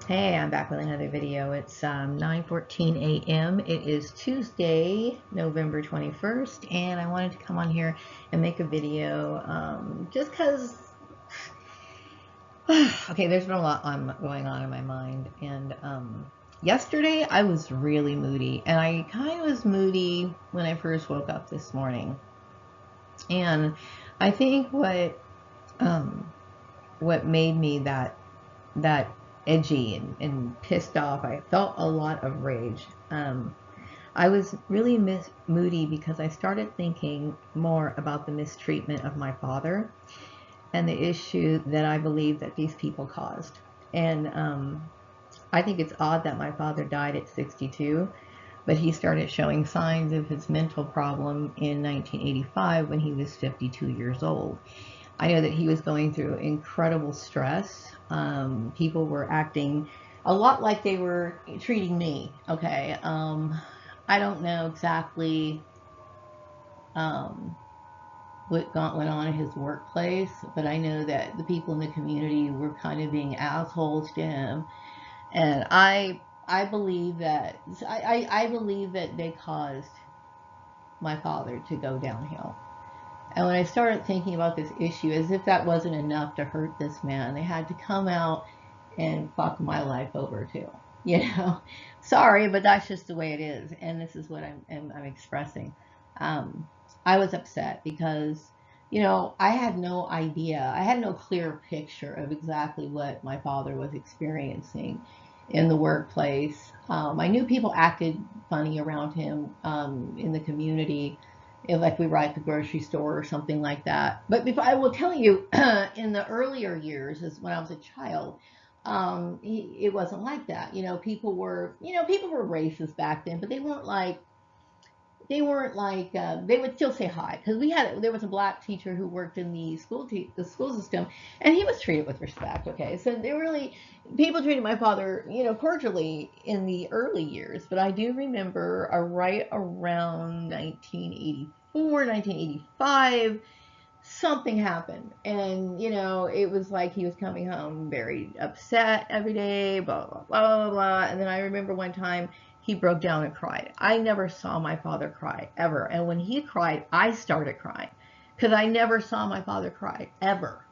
Hey, I'm back with another video. It's 9:14 a.m. It is Tuesday, November 21st, and I wanted to come on here and make a video just because, okay, there's been a lot going on in my mind. And yesterday I was really moody, and I kind of was moody when I first woke up this morning. And I think what made me that edgy and pissed off. I felt a lot of rage. I was really moody because I started thinking more about the mistreatment of my father and the issue that I believe that these people caused. And I think it's odd that my father died at 62, but he started showing signs of his mental problem in 1985 when he was 52 years old. I know that he was going through incredible stress. People were acting a lot like they were treating me. Okay. I don't know exactly um, what went on in his workplace, but I know that the people in the community were kind of being assholes to him. And I believe that I believe that they caused my father to go downhill. And when I started thinking about this issue, as if that wasn't enough to hurt this man, they had to come out and fuck my life over too. You know, sorry, but that's just the way it is, and this is what I'm expressing. Um, I was upset because, I had no idea. I had no clear picture of exactly what my father was experiencing in the workplace. I knew people acted funny around him in the community, like we were at the grocery store or something like that. But before, I will tell you, in the earlier years, as when I was a child, it wasn't like that. People were racist back then, but they weren't like they would still say hi because there was a black teacher who worked in the school system, and he was treated with respect. Okay, so they really people treated my father cordially in the early years, but I do remember right around 1984, 1985, something happened, and it was like he was coming home very upset every day, blah blah blah blah blah. And then I remember one time he broke down and cried. I never saw my father cry ever, and when he cried I started crying because I never saw my father cry ever.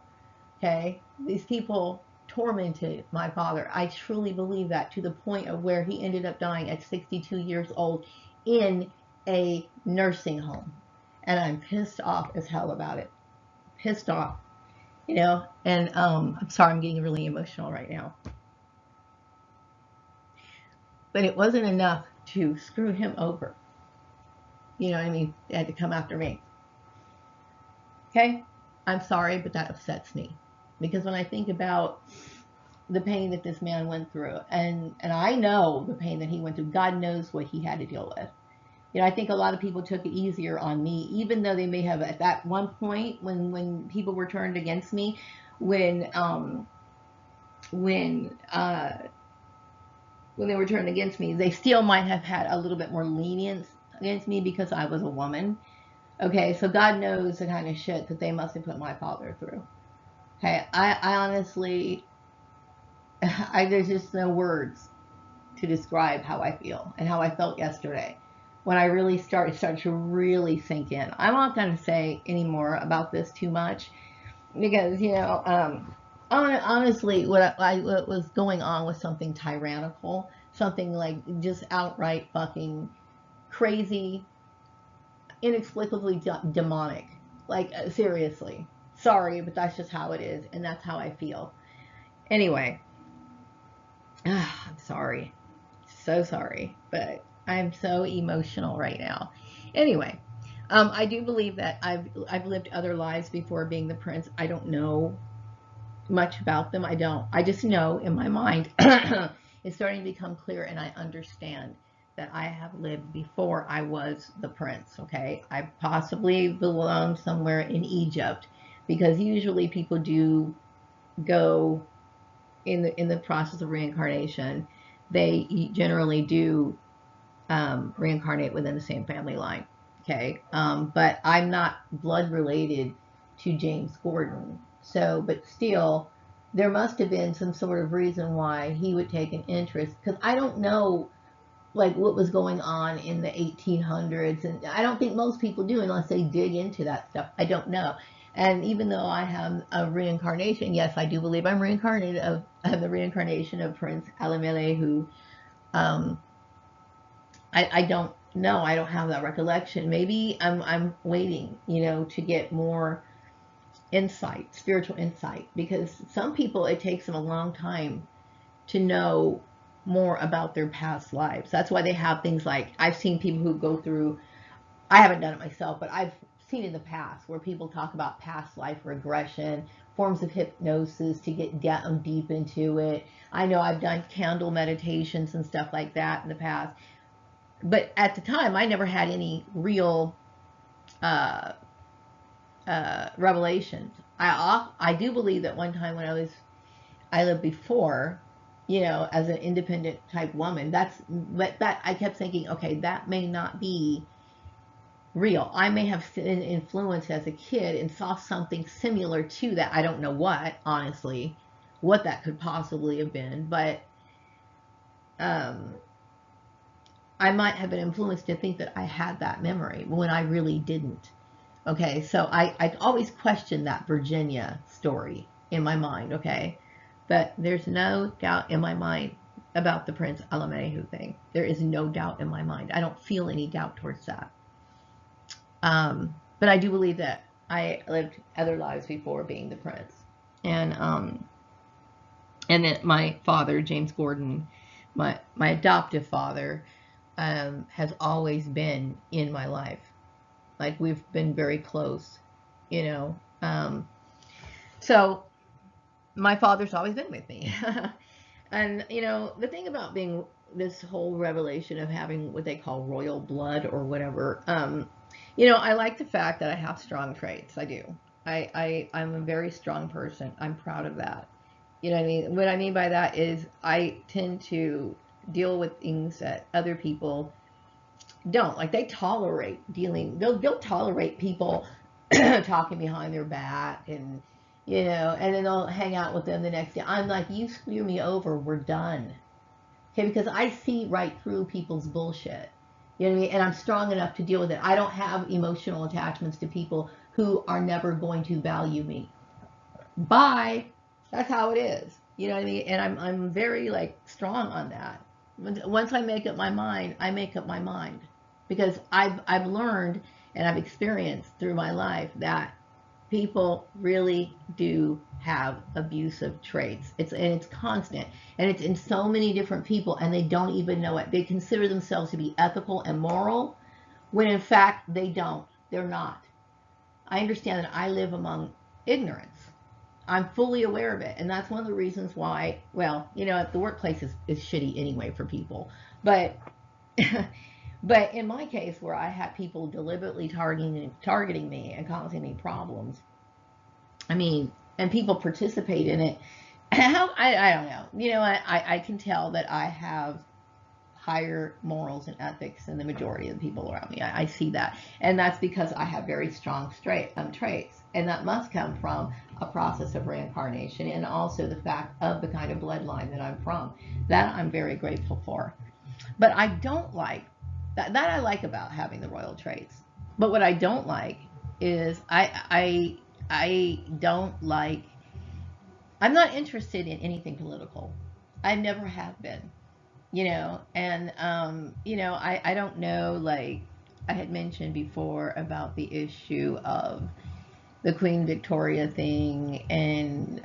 Okay, these people tormented my father. I truly believe that, to the point of where he ended up dying at 62 years old in a nursing home, and I'm pissed off as hell about it. Pissed off, and I'm sorry, I'm getting really emotional right now. But it wasn't enough to screw him over. You know what I mean? They had to come after me. Okay? I'm sorry, but that upsets me. Because when I think about the pain that this man went through, and I know the pain that he went through, God knows what he had to deal with. I think a lot of people took it easier on me, even though they may have at that one point when people were turned against me, when um, when uh, when they were turned against me, they still might have had a little bit more lenience against me because I was a woman. Okay, so God knows the kind of shit that they must have put my father through. Okay, I honestly, there's just no words to describe how I feel and how I felt yesterday when I really started to really sink in. I'm not going to say any more about this too much because honestly, what was going on was something tyrannical, something like just outright fucking crazy, inexplicably demonic. Like, seriously, sorry, but that's just how it is, and that's how I feel. Anyway, I'm sorry, so sorry, but I'm so emotional right now. Anyway, I do believe that I've lived other lives before being the prince. I don't know much about them. I don't. I just know in my mind it's starting to become clear, and I understand that I have lived before I was the prince. Okay, I possibly belong somewhere in Egypt because usually people do go in the process of reincarnation. They generally do reincarnate within the same family line. Okay, but I'm not blood related to James Gordon. So, but still, there must have been some sort of reason why he would take an interest, because I don't know like what was going on in the 1800s, and I don't think most people do unless they dig into that stuff. I don't know. And even though I have a reincarnation, yes, I do believe I'm reincarnated of the reincarnation of Prince Alamele, who um, I don't know. I don't have that recollection. Maybe I'm waiting, to get more insight, spiritual insight, because some people it takes them a long time to know more about their past lives. That's why they have things like, I've seen people who go through, I haven't done it myself, but I've seen in the past where people talk about past life regression, forms of hypnosis to get down deep into it. I know I've done candle meditations and stuff like that in the past, but at the time I never had any real uh, revelations. I do believe that one time when I lived before, as an independent type woman. But that I kept thinking, okay, that may not be real. I may have been influenced as a kid and saw something similar to that. I don't know what, honestly, what that could possibly have been, but um, I might have been influenced to think that I had that memory when I really didn't. Okay, so I always question that Virginia story in my mind, okay? But there's no doubt in my mind about the Prince Alamehu thing. There is no doubt in my mind. I don't feel any doubt towards that. But I do believe that I lived other lives before being the prince. And that my father, James Gordon, my adoptive father, has always been in my life. Like we've been very close, you know. So my father's always been with me. And the thing about being this whole revelation of having what they call royal blood or whatever, I like the fact that I have strong traits. I do. I'm a very strong person. I'm proud of that. You know what I mean? What I mean by that is I tend to deal with things that other people don't. Like they tolerate dealing. They'll tolerate people talking behind their back, and then they'll hang out with them the next day. I'm like, you screw me over, we're done. Okay, because I see right through people's bullshit. You know what I mean? And I'm strong enough to deal with it. I don't have emotional attachments to people who are never going to value me. Bye. That's how it is. You know what I mean? And I'm very like strong on that. Once I make up my mind, I make up my mind, because I've learned and I've experienced through my life that people really do have abusive traits. It's constant, and it's in so many different people, and they don't even know it. They consider themselves to be ethical and moral, when in fact they don't. They're not. I understand that I live among ignorance. I'm fully aware of it, and that's one of the reasons why. Well, the workplace is shitty anyway for people, but but in my case, where I had people deliberately targeting me and causing me problems, I mean, and people participate in it. How I don't know. I can tell that I have higher morals and ethics than the majority of the people around me. I see that, and that's because I have very strong traits, and that must come from a process of reincarnation, and also the fact of the kind of bloodline that I'm from. That I'm very grateful for. But I don't like that I like about having the royal traits. But what I don't like is I don't like. I'm not interested in anything political. I never have been. And I don't know, like I had mentioned before about the issue of the Queen Victoria thing, and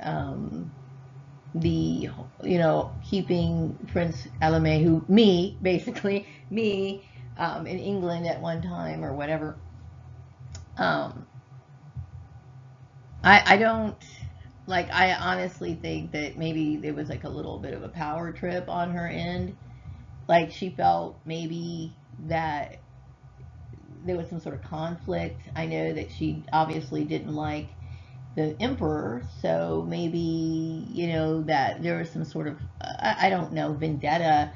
the keeping Prince Alame, who me basically me in England at one time or whatever. um I don't like. I honestly think that maybe there was like a little bit of a power trip on her end. Like she felt maybe that there was some sort of conflict. I know that she obviously didn't like the emperor, so maybe that there was some sort of I don't know, vendetta.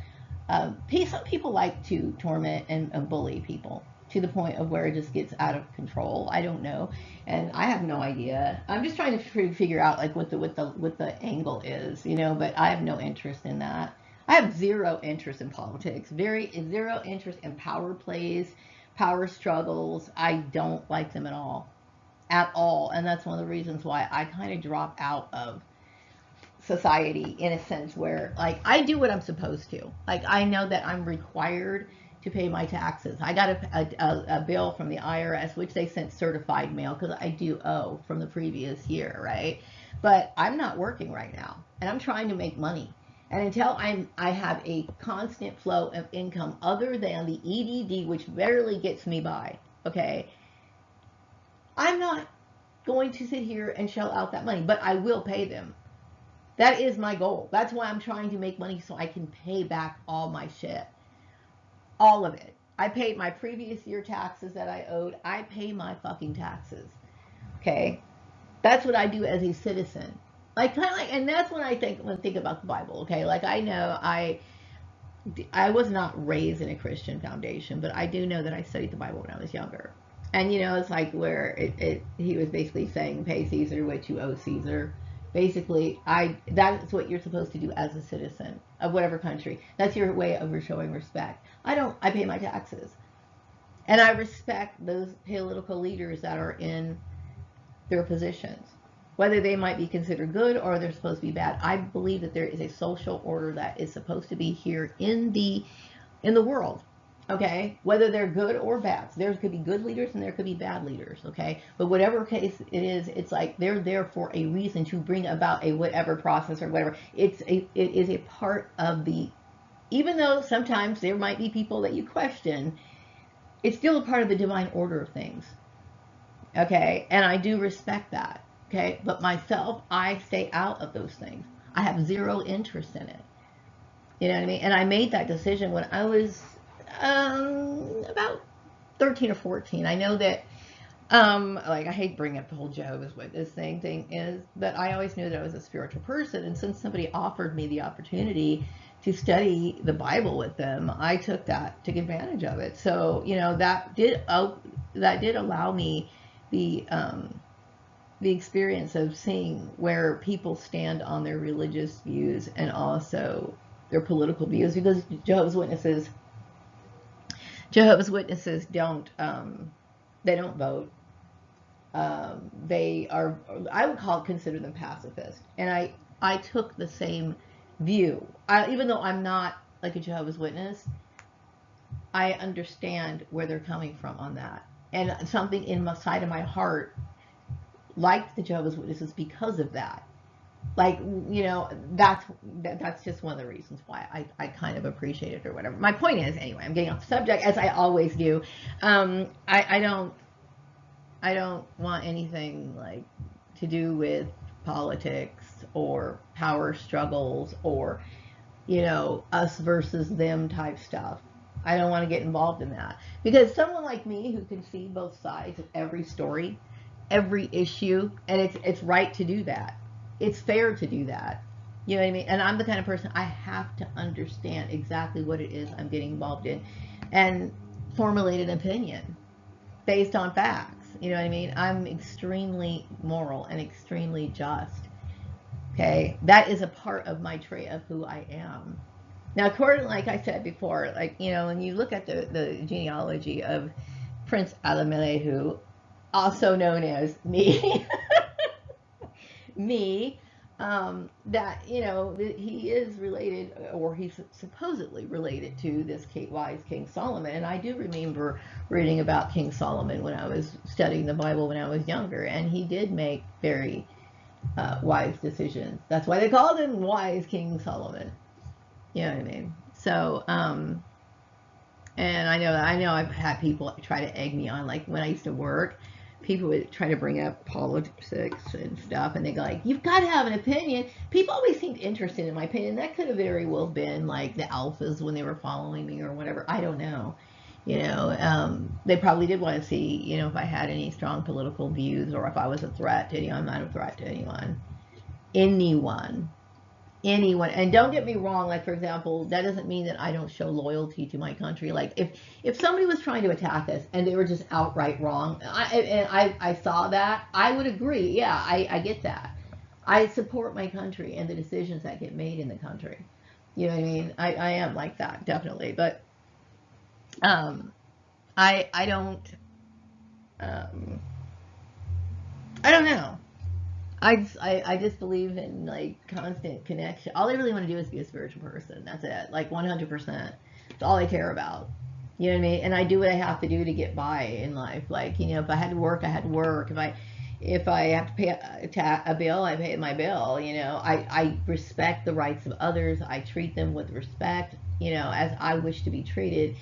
Some people like to torment and bully people. to the point of where it just gets out of control. I don't know, and I have no idea. I'm just trying to figure out like what the angle is, you know. But I have no interest in that. I have zero interest in politics. Very zero interest in power plays, power struggles. I don't like them at all, and that's one of the reasons why I kind of drop out of society in a sense where like I do what I'm supposed to. Like I know that I'm required to pay my taxes. I got a bill from the IRS, which they sent certified mail because I do owe from the previous year, right? But I'm not working right now, and I'm trying to make money. And until I have a constant flow of income other than the EDD, which barely gets me by, okay, I'm not going to sit here and shell out that money, but I will pay them. That is my goal. That's why I'm trying to make money so I can pay back all my shit. All of it. I paid my previous year taxes that I owed. I pay my fucking taxes. Okay? That's what I do as a citizen. Like kind of like, and that's when I think about the Bible. Okay? Like I know I was not raised in a Christian foundation, but I do know that I studied the Bible when I was younger. And you know, it's like where he was basically saying, pay Caesar what you owe Caesar. Basically, that's what you're supposed to do as a citizen of whatever country. That's your way of showing respect. I pay my taxes. And I respect those political leaders that are in their positions. Whether they might be considered good or they're supposed to be bad. I believe that there is a social order that is supposed to be here in the world. Okay, whether they're good or bad. So there could be good leaders and there could be bad leaders. Okay, but whatever case it is, it's like they're there for a reason to bring about a whatever process or whatever. It is a part of the. Even though sometimes there might be people that you question, it's still a part of the divine order of things. Okay, and I do respect that. Okay, but myself, I stay out of those things. I have zero interest in it. You know what I mean? And I made that decision when I was about 13 or 14. I know that, like, I hate bringing up the whole Jehovah's Witness thing is, but I always knew that I was a spiritual person. And since somebody offered me the opportunity to study the Bible with them, I took advantage of it. So, you know, that did allow me the experience of seeing where people stand on their religious views and also their political views, because Jehovah's Witnesses don't they don't vote. They are, I would consider them pacifist, and I took the same view. Even though I'm not like a Jehovah's Witness, I understand where they're coming from on that, and something in my side of my heart liked the Jehovah's Witnesses because of that. Like, you know, that's just one of the reasons why I kind of appreciate it or whatever. My point is, anyway, I'm getting off the subject as I always do. I don't want anything like to do with politics or power struggles or, you know, us versus them type stuff. I don't want to get involved in that, because someone like me who can see both sides of every story, every issue, and it's right to do that. It's fair to do that. You know what I mean? And I'm the kind of person, I have to understand exactly what it is I'm getting involved in and formulate an opinion based on facts. You know what I mean? I'm extremely moral and extremely just. Okay? That is a part of my trait of who I am. Now, according, like I said before, like, you know, when you look at the genealogy of Prince Alamelahu, also known as me, that, you know, he is related, or he's supposedly related to this wise King Solomon. And I do remember reading about King Solomon when I was studying the Bible when I was younger, and he did make very wise decisions. That's why they called him Wise King Solomon. You know what I mean? So, and I know I've had people try to egg me on, like when I used to work, people would try to bring up politics and stuff, and they go like, you've got to have an opinion. People always seemed interested in my opinion. That could have very well been like the alphas when they were following me or whatever. I don't know. You know, they probably did want to see, you know, if I had any strong political views or if I was a threat to anyone. I'm not a threat to anyone. anyone. And don't get me wrong, like for example, that doesn't mean that I don't show loyalty to my country. Like if somebody was trying to attack us and they were just outright wrong, I saw that, I would agree. Yeah, I get that. I support my country and the decisions that get made in the country. You know what I mean? I am like that, definitely. But um I don't um I don't know. I just believe in like constant connection. All I really want to do is be a spiritual person. That's it. Like 100%. It's all I care about. You know what I mean? And I do what I have to do to get by in life. Like, if I had to work, I had to work. If I have to pay a bill, I pay my bill. I respect the rights of others. I treat them with respect, as I wish to be treated.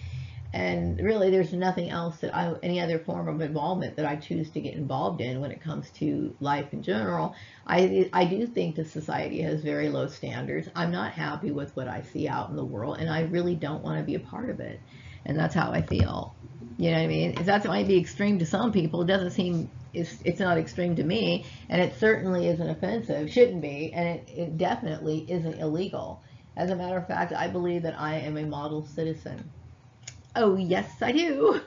And really, there's nothing else any other form of involvement that I choose to get involved in when it comes to life in general. I do think the society has very low standards. I'm not happy with what I see out in the world, and I really don't want to be a part of it. And that's how I feel. You know what I mean? That might be extreme to some people. It doesn't seem it's not extreme to me, and it certainly isn't offensive. Shouldn't be, and it definitely isn't illegal. As a matter of fact, I believe that I am a model citizen. Oh, yes, I do.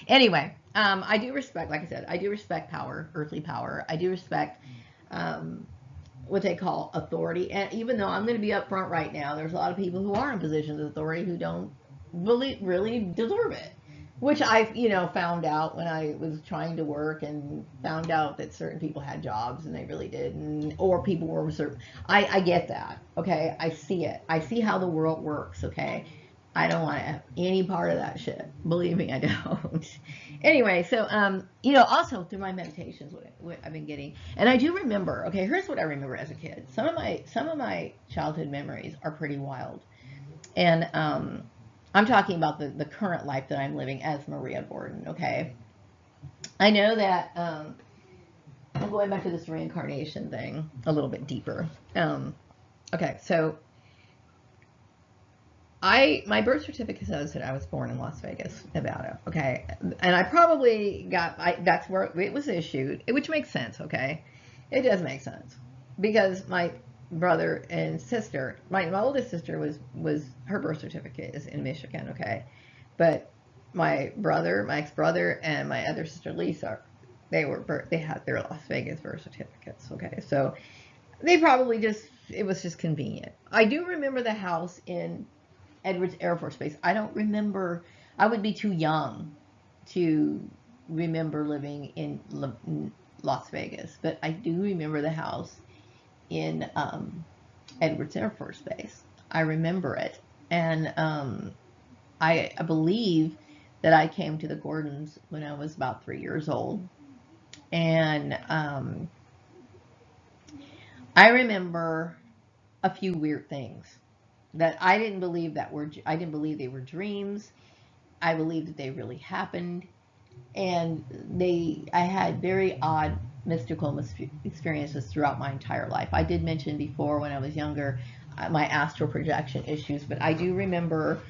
Anyway, I do respect, like I said, I do respect power, earthly power. I do respect um, what they call authority. And even though I'm going to be upfront right now, there's a lot of people who are in positions of authority who don't really deserve it. Which found out when I was trying to work and found out that certain people had jobs and they really did, or people were certain. I get that, okay? I see it. I see how the world works, okay? I don't want to have any part of that shit. Believe me, I don't. Anyway, so also through my meditations, what I've been getting, and I do remember. Okay, here's what I remember as a kid. Some of my childhood memories are pretty wild, and I'm talking about the current life that I'm living as Maria Gordon. Okay, I know that I'm going back to this reincarnation thing a little bit deeper. Okay, so my birth certificate says that I was born in Las Vegas, Nevada. Okay, and I probably that's where it was issued, which makes sense. Okay, it does make sense because my brother and sister, my oldest sister was her birth certificate is in Michigan. Okay, but my brother, my ex-brother, and my other sister Lisa, they had their Las Vegas birth certificates. Okay, so they probably it was just convenient. I do remember the house in Edwards Air Force Base. I don't remember. I would be too young to remember living in Las Vegas, but I do remember the house in Edwards Air Force Base. I remember it, and I believe that I came to the Gordons when I was about 3 years old, and I remember a few weird things that I didn't believe they were dreams. I believed that they really happened, and I had very odd mystical experiences throughout my entire life. I did mention before when I was younger my astral projection issues, but I do remember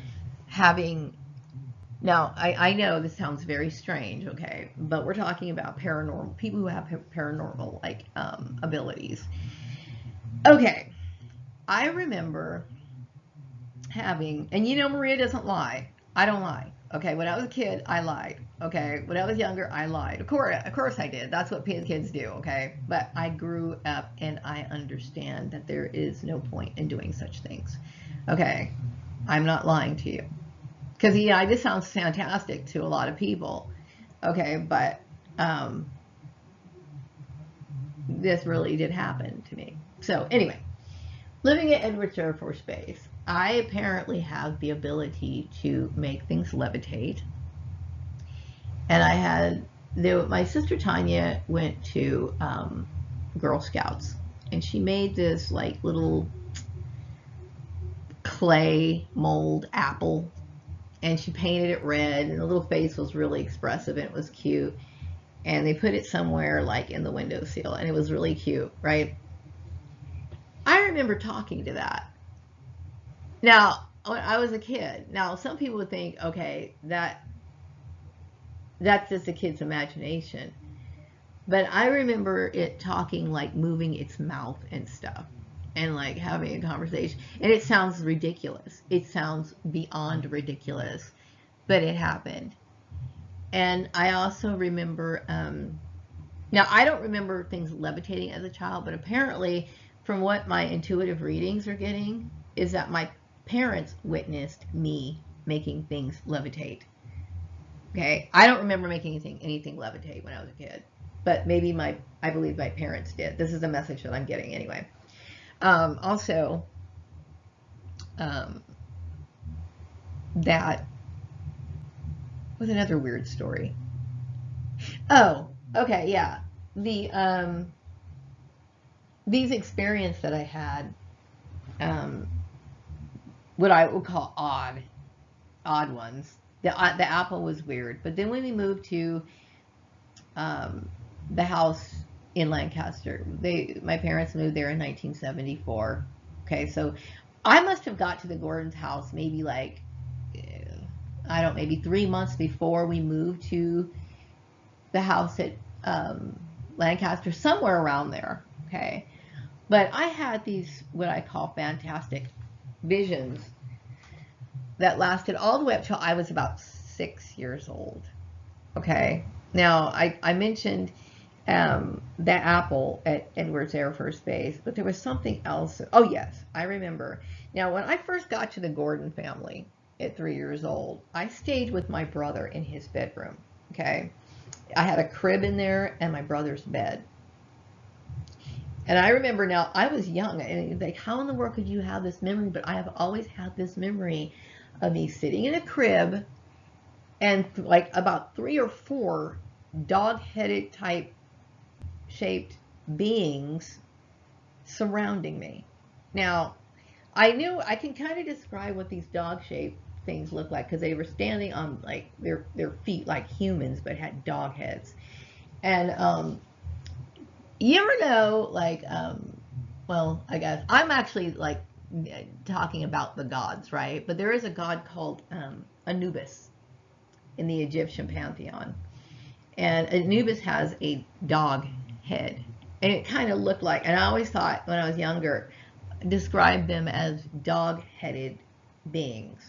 having. Now, I know this sounds very strange, okay, but we're talking about paranormal people who have paranormal like abilities. Okay, I remember having, and Maria doesn't lie. I don't lie. Okay, when I was a kid, I lied. Okay, when I was younger, I lied. Of course, I did. That's what kids do. Okay, but I grew up and I understand that there is no point in doing such things. Okay, I'm not lying to you because this sounds fantastic to a lot of people. Okay, but this really did happen to me. So anyway, living at Edwards Air Force Base, I apparently have the ability to make things levitate. And my sister Tanya went to Girl Scouts, and she made this like little clay mold apple, and she painted it red, and the little face was really expressive, and it was cute. And they put it somewhere like in the windowsill, and it was really cute, right? I remember talking to that. Now, when I was a kid, now some people would think, okay, that's just a kid's imagination. But I remember it talking like moving its mouth and stuff. and like having a conversation. And it sounds ridiculous. It sounds beyond ridiculous, but it happened. And I also remember, now I don't remember things levitating as a child, but apparently from what my intuitive readings are getting is that my parents witnessed me making things levitate. Okay, I don't remember making anything levitate when I was a kid, but maybe I believe my parents did. This is the message that I'm getting anyway. Also, that was another weird story. Oh, okay, yeah. These experiences that I had, um, what I would call odd ones. The apple was weird, but then when we moved to the house in Lancaster, my parents moved there in 1974. Okay, so I must have got to the Gordon's house maybe like I don't know, maybe 3 months before we moved to the house at Lancaster, somewhere around there. Okay, but I had these what I call fantastic visions that lasted all the way up till I was about 6 years old. Okay. Now, I mentioned the apple at Edwards Air Force Base, but there was something else. Oh, yes, I remember. Now, when I first got to the Gordon family at 3 years old, I stayed with my brother in his bedroom. Okay. I had a crib in there and my brother's bed. And I remember now, I was young, and like, how in the world could you have this memory? But I have always had this memory of me sitting in a crib and like about 3 or 4 dog-headed type shaped beings surrounding me. Now, I knew I can kind of describe what these dog-shaped things look like because they were standing on like their feet like humans but had dog heads. And you ever know, like, well, I guess I'm actually like talking about the gods, right? But there is a god called Anubis in the Egyptian pantheon. And Anubis has a dog head. And it kind of looked like, and I always thought when I was younger, described them as dog-headed beings.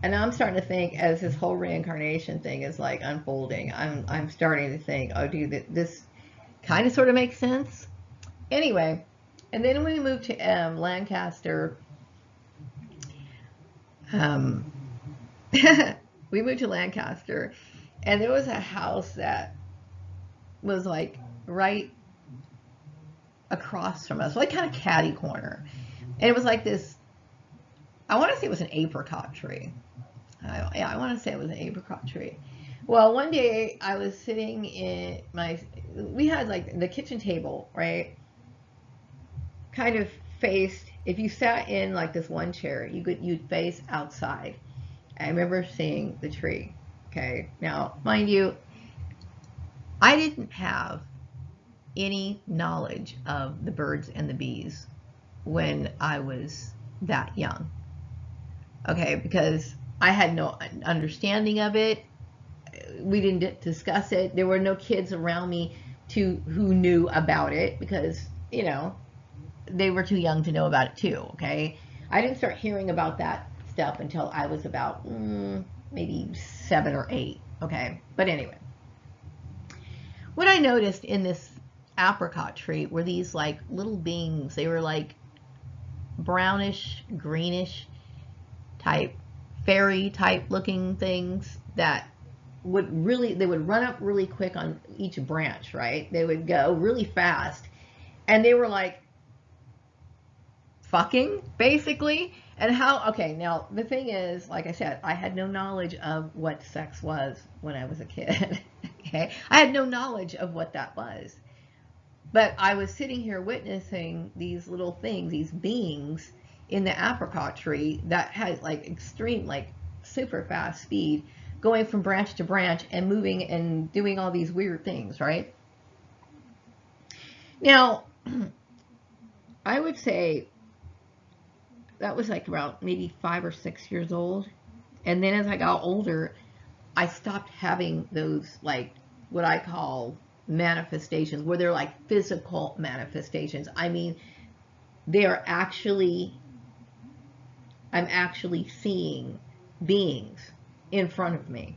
And I'm starting to think, as this whole reincarnation thing is like unfolding, I'm starting to think, oh, dude, this kind of sort of makes sense. Anyway, and then when we moved to Lancaster, we moved to Lancaster, and there was a house that was like right across from us, like kind of catty corner. And it was like this, I want to say it was an apricot tree. I want to say it was an apricot tree. Well, one day I was sitting in we had like the kitchen table, right? Kind of faced, if you sat in like this one chair, you'd face outside. I remember seeing the tree. Okay. Now, mind you, I didn't have any knowledge of the birds and the bees when I was that young. Okay, because I had no understanding of it. We didn't discuss it. There were no kids around me who knew about it because, you know, they were too young to know about it too. Okay, I didn't start hearing about that stuff until I was about maybe 7 or 8. Okay, but anyway, what I noticed in this apricot tree were these like little beings. They were like brownish, greenish type, fairy type looking things that they would run up really quick on each branch, right? They would go really fast, and they were like fucking basically. And how, okay, now the thing is, like I said, I had no knowledge of what sex was when I was a kid. Okay, I had no knowledge of what that was, but I was sitting here witnessing these little things, these beings in the apricot tree that had like extreme, like super fast speed, going from branch to branch and moving and doing all these weird things, right? Now, I would say that was like around maybe 5 or 6 years old. And then as I got older, I stopped having those, like, what I call manifestations, where they're like physical manifestations. I mean, they are actually, I'm actually seeing beings in front of me.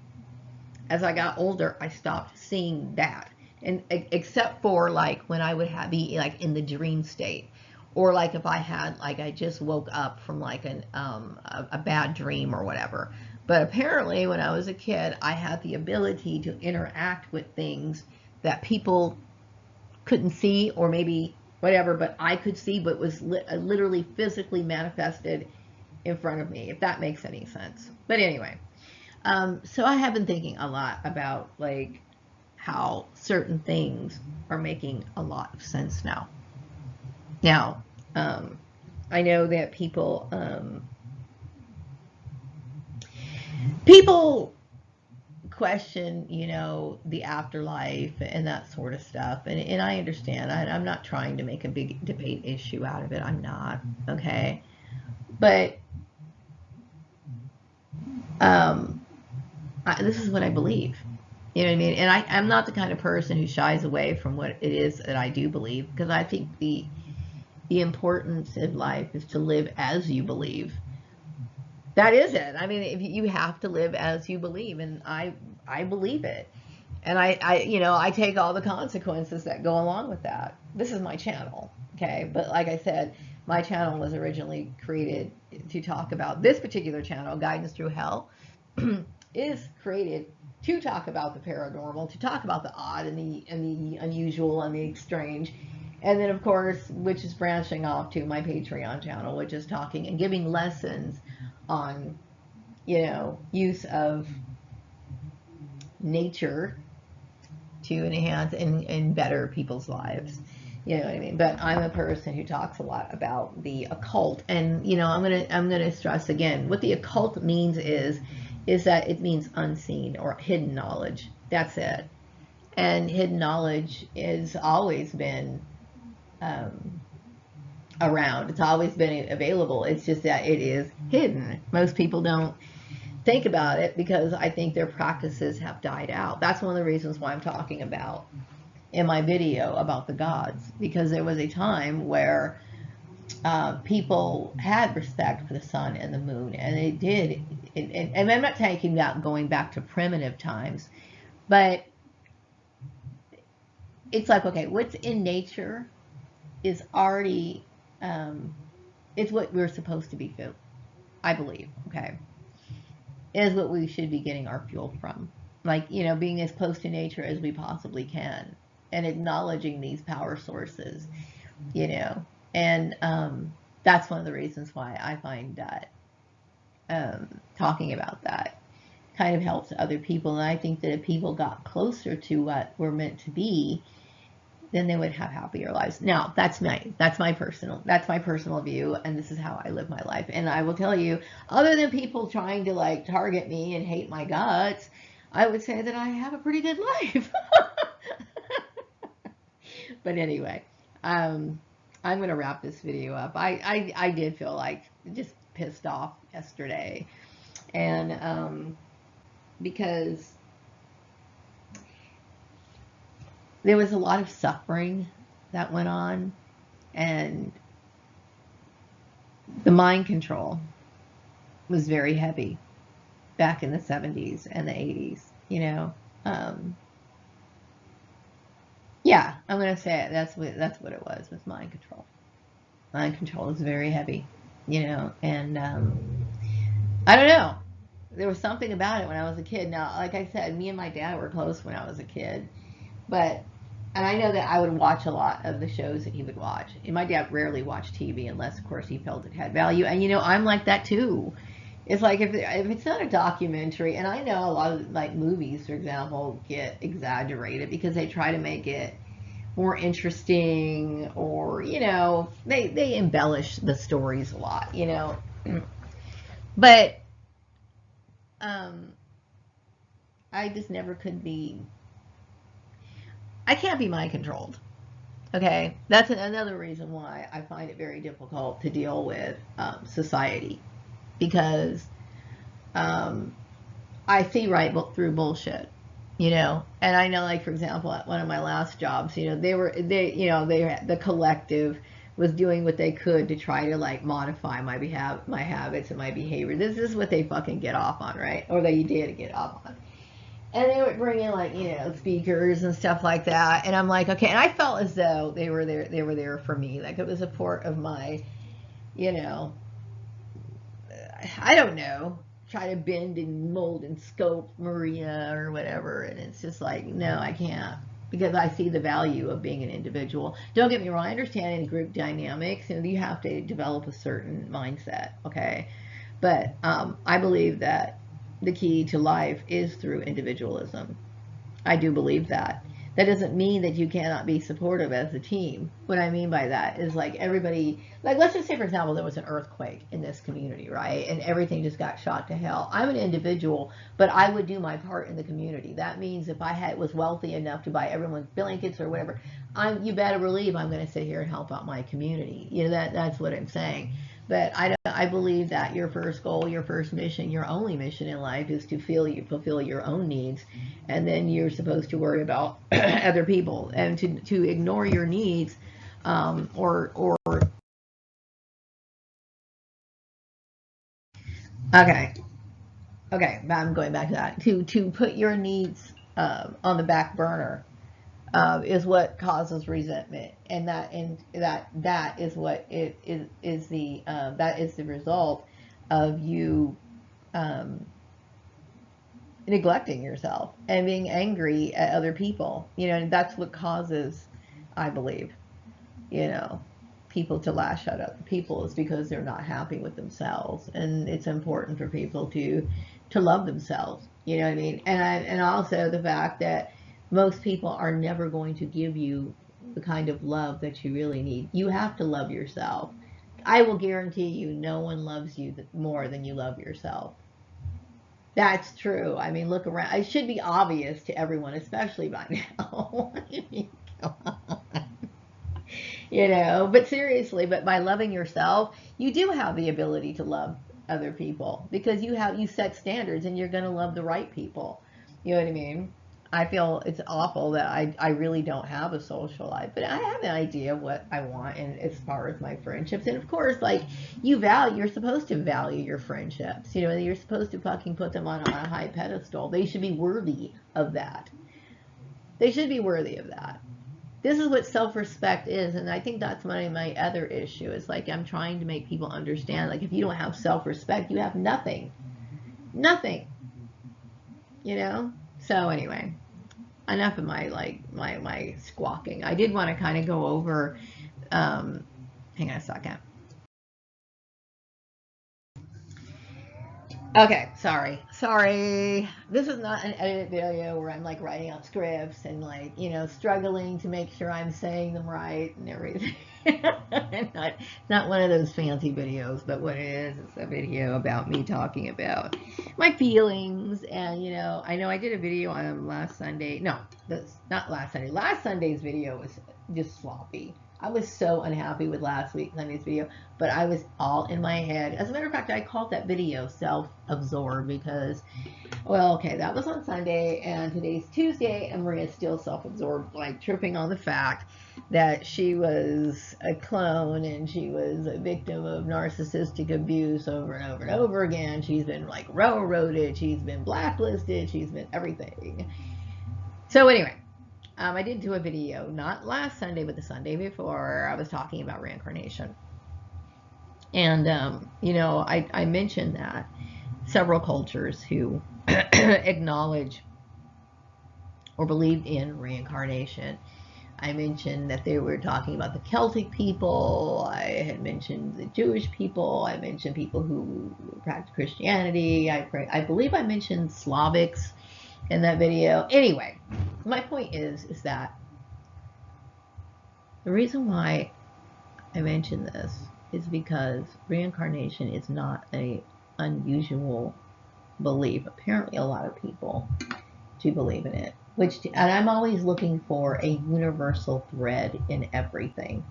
As I got older, I stopped seeing that. And except for like when I would be like in the dream state, or like if I had like I just woke up from like a bad dream or whatever. But apparently, when I was a kid, I had the ability to interact with things that people couldn't see, or maybe whatever, but I could see, but was literally physically manifested in front of me, if that makes any sense. But anyway, so I have been thinking a lot about like how certain things are making a lot of sense now. Now, I know that people question, the afterlife and that sort of stuff, and I understand. I'm not trying to make a big debate issue out of it. I'm not, okay, but this is what I believe. You know what I mean? And I'm not the kind of person who shies away from what it is that I do believe, because I think the importance in life is to live as you believe. That is it. I mean, if you have to live as you believe, and I believe it, and I take all the consequences that go along with that. This is my channel, okay? But like I said, my channel was originally created to talk about, this particular channel, Guidance Through Hell, is created to talk about the paranormal, to talk about the odd and the unusual and the strange. And then, of course, which is branching off to my Patreon channel, which is talking and giving lessons on, use of nature to enhance and better people's lives. You know what I mean? But I'm a person who talks a lot about the occult, and I'm gonna stress again, what the occult means is that it means unseen or hidden knowledge. That's it. And hidden knowledge has always been around. It's always been available. It's just that it is hidden. Most people don't think about it because I think their practices have died out. That's one of the reasons why I'm talking about in my video about the gods, because there was a time where people had respect for the sun and the moon, and they did. And I'm not talking about going back to primitive times, but it's like, okay, what's in nature is already, it's what we're supposed to be filled, I believe, okay, is what we should be getting our fuel from. Like, being as close to nature as we possibly can and acknowledging these power sources, and that's one of the reasons why I find that talking about that kind of helps other people. And I think that if people got closer to what we're meant to be, then they would have happier lives. Now, that's my personal view, and this is how I live my life. And I will tell you, other than people trying to like target me and hate my guts, I would say that I have a pretty good life. But anyway, I'm gonna wrap this video up. I did feel like just pissed off yesterday, and because there was a lot of suffering that went on, and the mind control was very heavy back in the 70s and the 80s, yeah, I'm going to say it. That's what it was mind control. Mind control was very heavy, and I don't know. There was something about it when I was a kid. Now, like I said, me and my dad were close when I was a kid, and I know that I would watch a lot of the shows that he would watch. And my dad rarely watched TV unless, of course, he felt it had value. And, I'm like that too. It's like if it's not a documentary, and I know a lot of like movies, for example, get exaggerated because they try to make it more interesting, or they embellish the stories a lot, but I just never could be. I can't be mind controlled. Okay, that's another reason why I find it very difficult to deal with society, because I see right through bullshit, and I know, like, for example, at one of my last jobs, they had the collective was doing what they could to try to like modify my habits and my behavior. This is what they fucking get off on, right? Or they did get off on. And they would bring in like, you know, speakers and stuff like that. And I'm like, okay. And I felt as though they were there for me. Like it was a part of my, you know, I don't know, try to bend and mold and scope Maria or whatever. And it's just like, no, I can't, because I see the value of being an individual. Don't get me wrong, I understand in group dynamics, you have to develop a certain mindset, okay? But I believe that the key to life is through individualism. I do believe that. That doesn't mean that you cannot be supportive as a team. What I mean by that is like everybody, like let's just say for example there was an earthquake in this community, right? And everything just got shot to hell. I'm an individual, but I would do my part in the community. That means if I was wealthy enough to buy everyone's blankets or whatever, you better believe I'm going to sit here and help out my community. That's what I'm saying. But I believe that your first goal, your first mission, your only mission in life is to fulfill your own needs. And then you're supposed to worry about other people. And to ignore your needs or okay. Okay, I'm going back to that. To put your needs on the back burner is what causes resentment, and that is what it is the that is the result of you um, neglecting yourself and being angry at other people. And that's what causes, I believe, you know, people to lash out at other people, is because they're not happy with themselves, and it's important for people to love themselves. You know what I mean? And also the fact that most people are never going to give you the kind of love that you really need. You have to love yourself. I will guarantee you, no one loves you more than you love yourself. That's true. I mean, look around. It should be obvious to everyone, especially by now. Come on. But seriously, but by loving yourself, you do have the ability to love other people, because you set standards and you're going to love the right people. You know what I mean? I feel it's awful that I really don't have a social life, but I have an idea of what I want, and as far as my friendships. And of course, like, you're supposed to value your friendships. You're supposed to fucking put them on a high pedestal. They should be worthy of that. They should be worthy of that. This is what self-respect is, and I think that's my other issue. Is like, I'm trying to make people understand, like, if you don't have self-respect, you have nothing. Nothing. So anyway, enough of my squawking. I did want to kind of go over hang on a second. Okay, sorry. This is not an edited video where I'm like writing out scripts and like, struggling to make sure I'm saying them right and everything. not one of those fancy videos, but what it is, it's a video about me talking about my feelings. And I know I did a video on them last Sunday. No, that's not last Sunday. Last Sunday's video was just sloppy. I was so unhappy with last week's Sunday's video, but I was all in my head. As a matter of fact, I called that video self-absorbed because, well, okay, that was on Sunday, and today's Tuesday, and Maria's still self-absorbed, like tripping on the fact that she was a clone and she was a victim of narcissistic abuse over and over and over again. She's been like railroaded, she's been blacklisted, she's been everything. So anyway, I did do a video, not last Sunday, but the Sunday before. I was talking about reincarnation. And, I mentioned that several cultures who acknowledge or believed in reincarnation. I mentioned that they were talking about the Celtic people. I had mentioned the Jewish people. I mentioned people who practice Christianity. I believe I mentioned Slavics in that video. Anyway, my point is that the reason why I mention this is because reincarnation is not an unusual belief. Apparently a lot of people do believe in it, and I'm always looking for a universal thread in everything.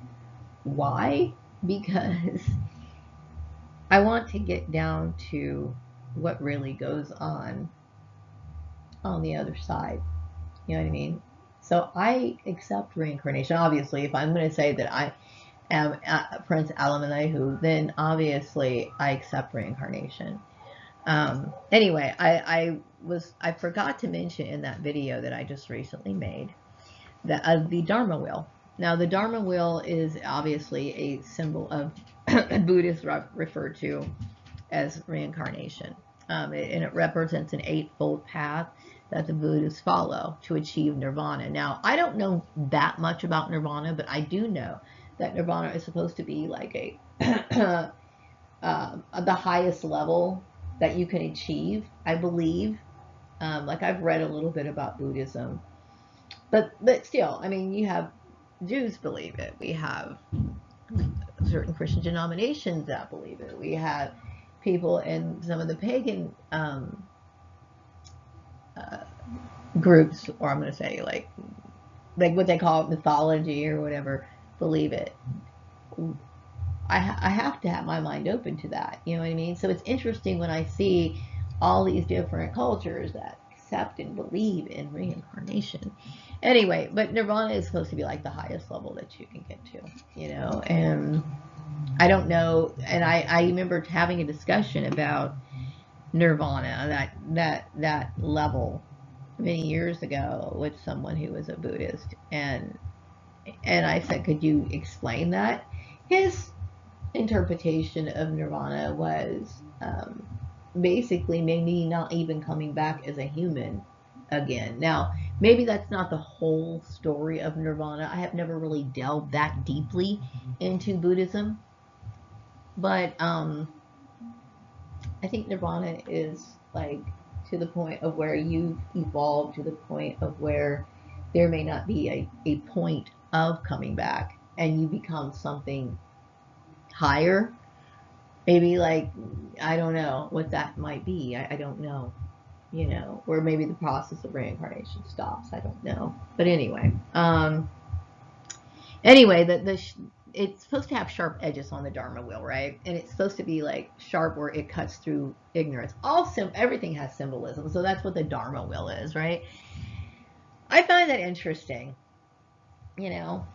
Why? Because I want to get down to what really goes on the other side. You know what I mean? So I accept reincarnation. Obviously, if I'm going to say that Prince Alamanaihu, then obviously I accept reincarnation. Anyway, I forgot to mention in that video that I just recently made that the Dharma wheel. Now, the Dharma wheel is obviously a symbol of Buddhists refer to as reincarnation. And it represents an eightfold path that the Buddhists follow to achieve nirvana. Now, I don't know that much about nirvana, but I do know that nirvana is supposed to be like a the highest level that you can achieve, I believe. Like I've read a little bit about Buddhism, but still, I mean, you have Jews believe it. We have certain Christian denominations that believe it. We have people in some of the pagan groups, or I'm going to say like what they call it, mythology or whatever, believe it. I have to have my mind open to that. You know what I mean? So it's interesting when I see all these different cultures that accept and believe in reincarnation. Anyway, but nirvana is supposed to be like the highest level that you can get to, you know, and I don't know. And I remember having a discussion about nirvana, that level many years ago with someone who was a Buddhist, and I said, could you explain that? His interpretation of nirvana was basically maybe not even coming back as a human again. Now, maybe that's not the whole story of nirvana. I have never really delved that deeply into Buddhism, but I think nirvana is like to the point of where you've evolved to the point of where there may not be a point of coming back and you become something higher. Maybe like, I don't know what that might be. I don't know, you know, or maybe the process of reincarnation stops. I don't know. But anyway, it's supposed to have sharp edges on the Dharma wheel, right? And it's supposed to be like sharp where it cuts through ignorance. Everything has symbolism, so that's what the Dharma wheel is, right? I find that interesting. You know,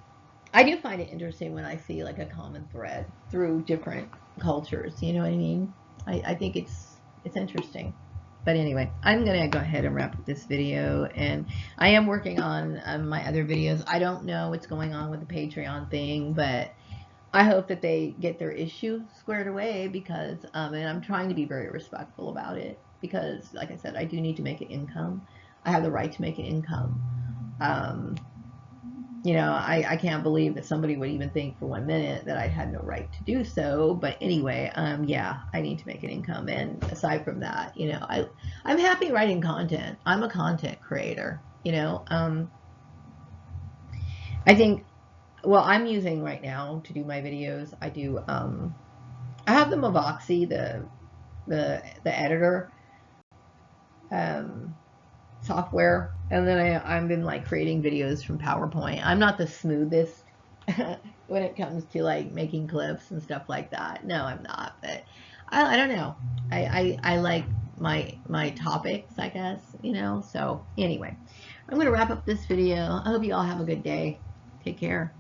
I do find it interesting when I see like a common thread through different cultures. You know what I mean? I think it's interesting. But anyway, I'm going to go ahead and wrap up this video, and I am working on my other videos. I don't know what's going on with the Patreon thing, but I hope that they get their issue squared away because, and I'm trying to be very respectful about it because, like I said, I do need to make an income. I have the right to make an income. You know, I can't believe that somebody would even think for 1 minute that I had no right to do so. But anyway, yeah, I need to make an income. And aside from that, you know, I'm happy writing content. I'm a content creator, you know. I think, well, I'm using right now to do my videos. I have the Mavoxy, the editor software, and then I've been like creating videos from PowerPoint. I'm not the smoothest when it comes to like making clips and stuff like that. No, I'm not, but I don't know. I like my topics, I guess, you know. So anyway, I'm gonna wrap up this video. I hope you all have a good day. Take care.